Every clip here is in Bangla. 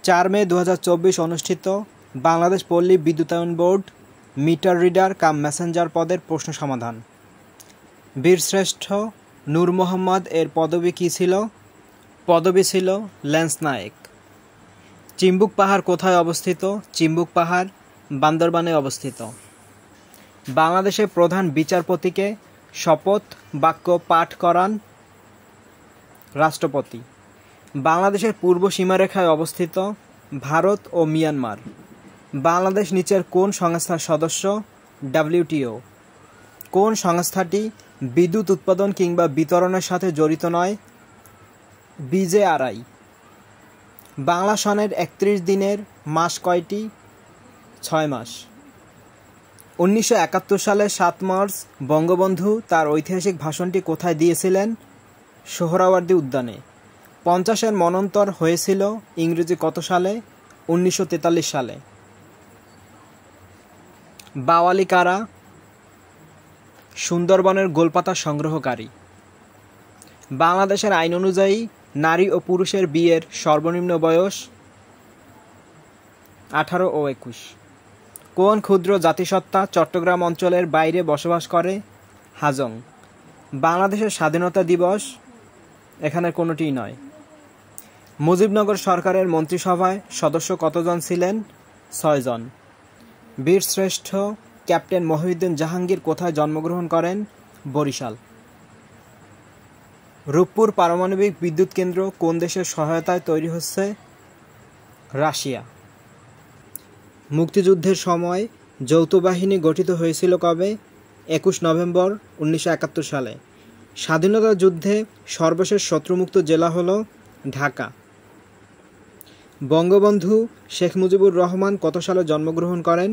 4 মে 2024 অনুষ্ঠিত বাংলাদেশ পল্লী বিদ্যুতায়ন board meter reader cum Messenger পদের প্রশ্ন সমাধান। বীরশ্রেষ্ঠ নূর মোহাম্মদ এর পদবি কী ছিল? পদবি ছিল ল্যান্স নায়েক। চিম্বুক পাহাড় কোথায় অবস্থিত? চিম্বুক পাহাড় বান্দরবানে অবস্থিত। বাংলাদেশের প্রধান বিচারপতিকে শপথ বাক্য পাঠ করান রাষ্ট্রপতি। বাংলাদেশের পূর্ব সীমারেখায় অবস্থিত ভারত ও মিয়ানমার। বাংলাদেশ নিচের কোন সংস্থার সদস্য? WTO। কোন সংস্থাটি বিদ্যুৎ উৎপাদন কিংবা বিতরণের সাথে জড়িত নয়? BJRI। বাংলা সনের 31 দিনের মাস কয়টি? 6 মাস। 1971 সালের 7 মার্চ বঙ্গবন্ধু তার ঐতিহাসিক ভাষণটি কোথায় দিয়েছিলেন? সোহরাওয়ার্দী উদ্যানে। 50-এর মন্বন্তর হয়েছিল ইংরেজি কত সালে? 1943 সালে। বাওয়ালি কারা? সুন্দরবনের গোলপাতা সংগ্রহকারী। বাংলাদেশের আইন অনুযায়ী নারী ও পুরুষের বিয়ের সর্বনিম্ন বয়স 18 ও 21। কোন ক্ষুদ্র জাতিসত্তা চট্টগ্রাম অঞ্চলের বাইরে বসবাস করে? হাজং। বাংলাদেশের স্বাধীনতা দিবস এখানে কোনোটিই নয়। মুজিবনগর সরকারের মন্ত্রিসভায় সদস্য কতজন ছিলেন? 6 জন। বীরশ্রেষ্ঠ ক্যাপ্টেন মহিউদ্দিন জাহাঙ্গীর কোথায় জন্মগ্রহণ করেন? বরিশাল। রূপপুর পারমাণবিক বিদ্যুৎ কেন্দ্র কোন দেশের সহায়তায় তৈরি হচ্ছে? রাশিয়া। মুক্তিযুদ্ধের সময় যৌথ বাহিনী গঠিত হয়েছিল কবে? 21 নভেম্বর 1971 সালে। স্বাধীনতা যুদ্ধে সর্বশেষ শত্রুমুক্ত জেলা হল ঢাকা। বঙ্গবন্ধু শেখ মুজিবুর রহমান কত সালে জন্মগ্রহণ করেন?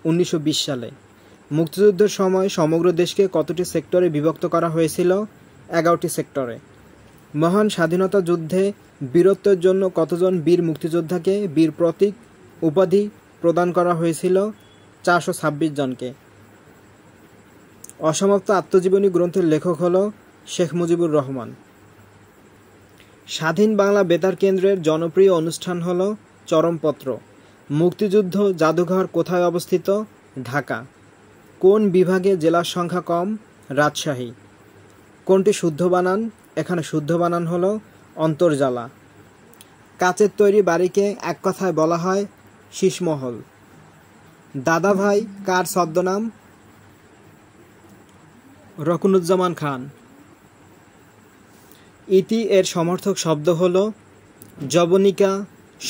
1920 সালে। মুক্তিযুদ্ধের সময় সমগ্র দেশকে কতটি সেক্টরে বিভক্ত করা হয়েছিল? 11টি সেক্টরে। মহান স্বাধীনতা যুদ্ধে বীরত্বের জন্য কতজন বীর মুক্তিযোদ্ধাকে বীর প্রতীক উপাধি প্রদান করা হয়েছিল? 426 জনকে। অসমাপ্ত আত্মজীবনী গ্রন্থের লেখক হল শেখ মুজিবুর রহমান। স্বাধীন বাংলা বেতার কেন্দ্রের জনপ্রিয় অনুষ্ঠান হল চরমপত্র। মুক্তিযুদ্ধ জাদুঘর কোথায় অবস্থিত? ঢাকা। কোন বিভাগে জেলার সংখ্যা কম? রাজশাহী। কোনটি শুদ্ধ বানান? এখানে শুদ্ধ বানান হল অন্তর্জালা। কাচের তৈরি বাড়িকে এক কথায় বলা হয় শীষমহল। দাদাভাই কার ছদ্মনাম? রকুনুজ্জামান খান। ইতি এর সমর্থক শব্দ হল যবনিকা,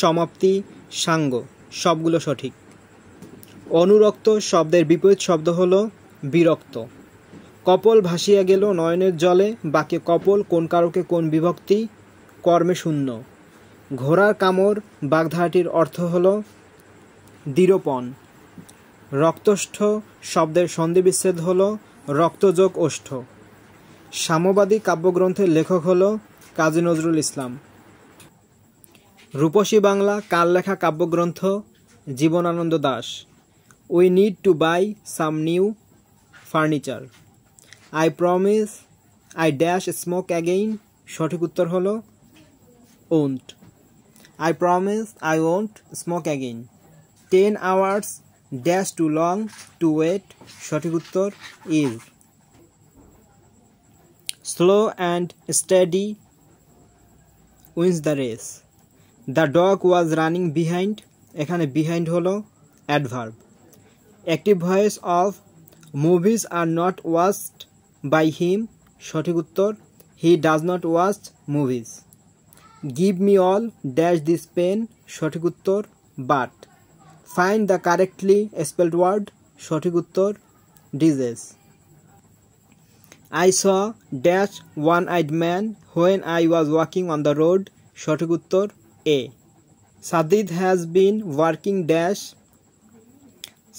সমাপ্তি, সাঙ্গ, সবগুলো সঠিক। অনুরক্ত শব্দের বিপরীত শব্দ হল বিরক্ত। কপল ভাসিয়া গেল নয়নের জলে বাক্যে কপল কোন কারকে কোন বিভক্তি? কর্মে শূন্য। ঘোড়ার কামড় বাগধারাটির অর্থ হল দৃঢ়পণ। রক্তষ্ঠ শব্দের সন্ধিবিচ্ছেদ হল রক্তযোগ ওষ্ঠ। সাম্যবাদী কাব্যগ্রন্থের লেখক হল কাজী নজরুল ইসলাম। রূপসী বাংলা কার লেখা কাব্যগ্রন্থ? Jibanananda Das. We need to buy some new furniture. I promise I dash smoke again. সঠিক উত্তর হল won't. I promise I won't smoke again. 10 hours dash to long to wait. সঠিক উত্তর is. Slow and steady wins the race. The dog was running behind. এখানে বিহাইন্ড হলো adverb. Active voice of movies are not watched by him. সঠিক উত্তর he does not watch movies. Give me all dash this pen. সঠিক উত্তর but. Find the correctly spelled word. সঠিক উত্তর disease. I saw dash one-eyed man when I was walking on the road. সঠিক উত্তর A. Sadid has been working dash.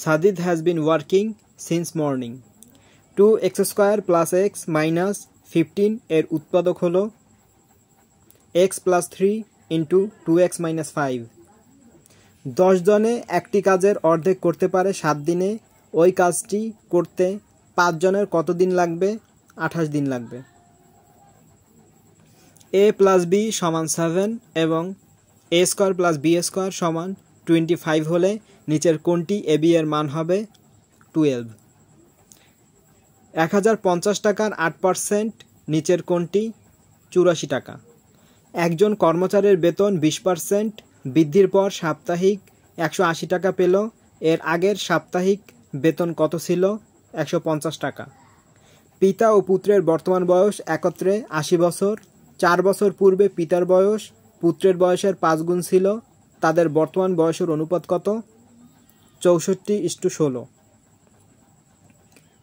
Sadid has been working since morning. 2x square plus x minus 15 এর উৎপাদক হলো x plus 3 into 2x minus 5. 10 জনে একটি কাজের অর্ধেক করতে পারে 7 দিনে। ওই কাজটি করতে 5 জনের কত দিন লাগবে? 28 দিন লাগবে। a plus b সমান 7 এবং এ স্কোয়ার প্লাস বি স্কোয়ার সমান 25 হলে নিচের কোনটি এ বি এর মান হবে 12। 1050 টাকার 8% নিচের কোনটি 84 টাকা। একজন কর্মচারীর বেতন 20% বৃদ্ধির পর সাপ্তাহিক 180 টাকা পেল, এর আগের সাপ্তাহিক বেতন কত ছিল 150 টাকা। পিতা ও পুত্রের বর্তমান বয়স একত্রে 80 বছর। 4 বছর পূর্বে পিতার বয়স পুত্রের বয়সের 5 গুণ ছিল, তাদের বর্তমান বয়সের অনুপাত কত 64:16।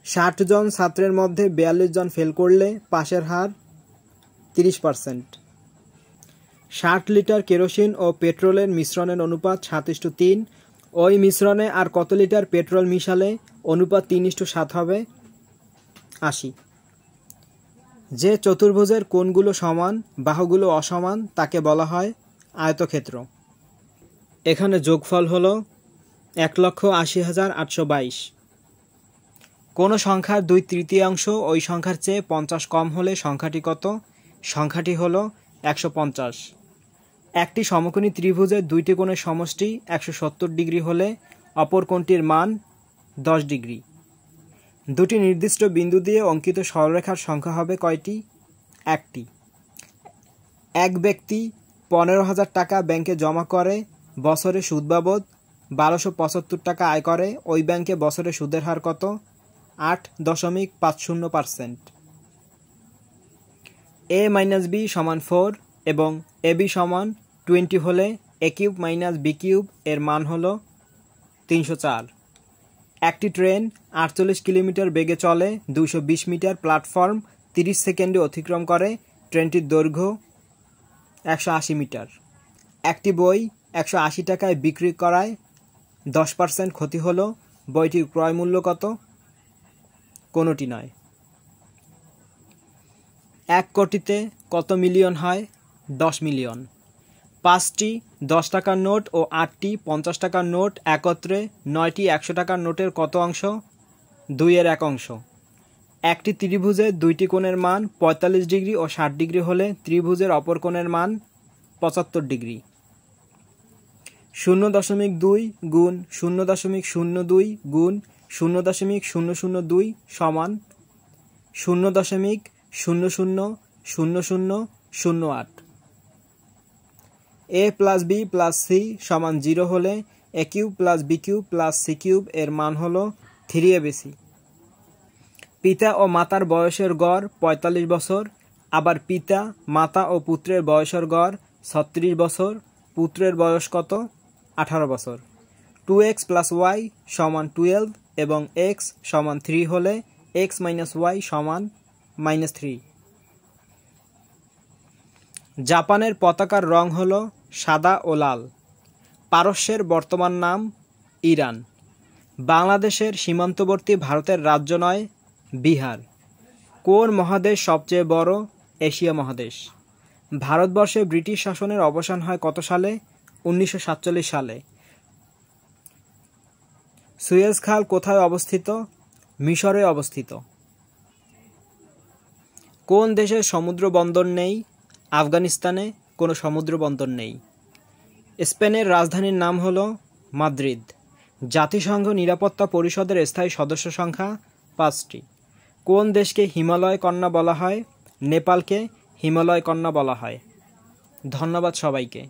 60 জন ছাত্রের মধ্যে 42 জন ফেল করলে পাশের হার 30%। 60 লিটার কেরোসিন ও পেট্রোলের মিশ্রণের অনুপাত 7:3। ওই মিশ্রণে আর কত লিটার পেট্রোল মিশালে অনুপাত 3:7 হবে 80। যে চতুর্ভুজের কোণগুলো সমান বাহুগুলো অসমান তাকে বলা হয় আয়তক্ষেত্র। এখানে যোগফল হলো 1,80,822। কোনো সংখ্যার 2/3 ওই সংখ্যার চেয়ে 50 কম হলে সংখ্যাটি কত? সংখ্যাটি হলো 150। একটি সমকোণী ত্রিভুজের দুইটি কোণের সমষ্টি 170 ডিগ্রি হলে অপর কোণটির মান 10 ডিগ্রি। দুটি নির্দিষ্ট বিন্দু দিয়ে অঙ্কিত সরলরেখার সংখ্যা হবে কয়টি? একটি। এক ব্যক্তি 15,000 টাকা ব্যাংকে জমা করে বছরে সুদ বাবদ 1275 টাকা আয় করে, ওই ব্যাংকে বছরে সুদের হার কত? 8.50%। a - b = 4 এবং ab = 20 হলে a³ - b³ এর মান হলো 304। একটি ট্রেন 48 কিলোমিটার বেগে চলে, 220 মিটার প্ল্যাটফর্ম 30 সেকেন্ডে অতিক্রম করে, ট্রেনটির দৈর্ঘ্য 180 মিটার। একটি বই 180 টাকায় বিক্রি করায় 10% ক্ষতি হলো, বইটির ক্রয় মূল্য কত? কোনোটি নয়। 1 কোটিতে কত মিলিয়ন হয়? 10 মিলিয়ন। 5টি 10 টাকার নোট ও 8টি 50 টাকার নোট একত্রে 9টি 100 টাকার নোটের কত অংশ? 2/1 অংশ। একটি ত্রিভুজের দুইটি কোণের মান 45 ডিগ্রি ও 60 ডিগ্রি হলে ত্রিভুজের অপর কোণের মান 75 ডিগ্রি। 0.2 গুণ 0.02 গুণ 0.002 সমান 0.000008। a + b + c = 0 হলে a³ + b³ + c³ এর মান হলো 3abc। পিতা ও মাতার বয়সের গড় 45 বছর, আবার পিতা, মাতা ও পুত্রের বয়সের গড় 36 বছর। পুত্রের বয়স কত? 18 বছর। 2x + y = 12 এবং x = 3 হলে x - y = -3। জাপানের পতাকার রং হলো সাদা ও লাল। পারস্যের বর্তমান নাম ইরান। বাংলাদেশের সীমান্তবর্তী ভারতের রাজ্য নয় বিহার। কোন মহাদেশ সবচেয়ে বড়? এশিয়া মহাদেশ। ভারতবর্ষে ব্রিটিশ শাসনের অবসান হয় কত সালে? 1947 সালে। সুয়েজ খাল কোথায় অবস্থিত? মিশরে অবস্থিত। কোন দেশের সমুদ্র বন্দর নেই? আফগানিস্তানে কোনো সমুদ্র বন্দর নেই। স্পেনের রাজধানীর নাম হলো মাদ্রিদ। জাতিসংঘ নিরাপত্তা পরিষদের স্থায়ী সদস্য সংখ্যা 5টি। কোন দেশকে হিমালয় কন্যা বলা হয়? নেপালকে হিমালয় কন্যা বলা হয়। ধন্যবাদ সবাইকে।